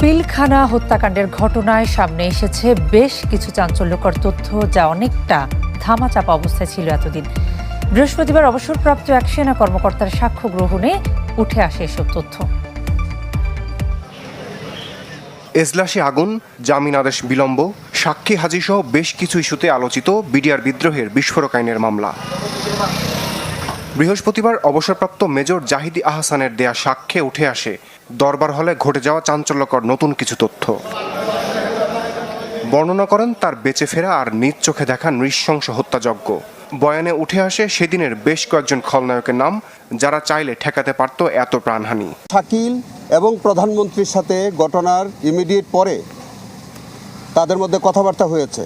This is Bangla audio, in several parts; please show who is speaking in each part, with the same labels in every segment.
Speaker 1: পিলখানা হত্যাকাণ্ডের ঘটনায় সামনে এসেছে বেশ কিছু চাঞ্চল্যকর তথ্য, যা অনেকটা ধামাচাপা অবস্থায় ছিল এতদিন। বৃহস্পতিবার অবসরপ্রাপ্ত এক সেনা কর্মকর্তার সাক্ষ্য গ্রহণে উঠে আসে এসব তথ্য।
Speaker 2: এজলাসে আগুন, জামিন আদেশ বিলম্ব, সাক্ষী হাজির সহ বেশ কিছু ইস্যুতে আলোচিত বিডিআর বিদ্রোহের বিস্ফোরক আইনের মামলা। বৃহস্পতিবার অবসরপ্রাপ্ত মেজর জাহিদি আহসানের দেয়া সাক্ষ্যে উঠে আসে দরবার হলে ঘটে যাওয়া চাঞ্চল্যকর নতুন কিছু তথ্য। বর্ণনা করেন তার বেঁচে ফেরা আর নিজ চোখে দেখা নৃশংস হত্যাযজ্ঞ। বয়ানে উঠে আসে সেদিনের বেশ কয়েকজন খলনায়কের নাম, যারা চাইলে ঠেকাতে পারত এত প্রাণহানি।
Speaker 3: শাকিল এবং প্রধানমন্ত্রীর সাথে ঘটনার ইমিডিয়েট পরে তাদের মধ্যে কথাবার্তা হয়েছে।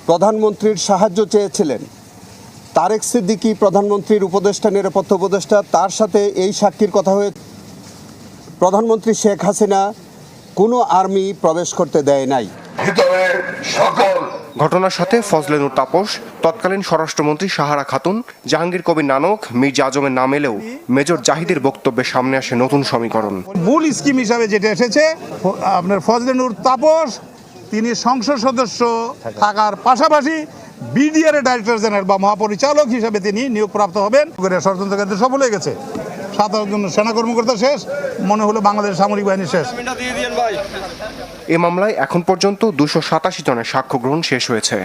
Speaker 3: প্রধানমন্ত্রীর সাহায্য চেয়েছিলেন তারেক সিদ্দিকী, প্রধানমন্ত্রীর উপদেষ্টা, নিরাপত্তা উপদেষ্টা, তার সাথে এই সাক্ষীর কথা হয়েছে। প্রধানমন্ত্রী শেখ হাসিনা কোনো আর্মি প্রবেশ করতে দেয় নাই।
Speaker 2: ঘটনার সাথে ফজলে নূর তাপস, তৎকালীন স্বরাষ্ট্রমন্ত্রী সাহারা খাতুন, জাহাঙ্গীর কবির নানক, মির্জা আজমের নাম এলেও মেজর জাহিদের বক্তব্যে সামনে আসে নতুন সমীকরণ।
Speaker 4: মূল স্কিম হিসাবে যেটা এসেছে, আপনার ফজলে নূর তাপস তিনি সংসদ সদস্য থাকার পাশাপাশি বিডিআর ডাইরেক্টর জেনারেল বা মহাপরিচালক হিসাবে তিনি নিয়োগপ্রাপ্ত হবেন। ষড়যন্ত্র কেন্দ্র সফল হয়ে গেছে। 7 জন সেনা কর্মকর্তা শেষ, মনে হলো বাংলাদেশ সামরিক বাহিনী শেষ।
Speaker 2: এ মামলায় এখন পর্যন্ত 287 জনের সাক্ষ্য গ্রহণ শেষ হয়েছে।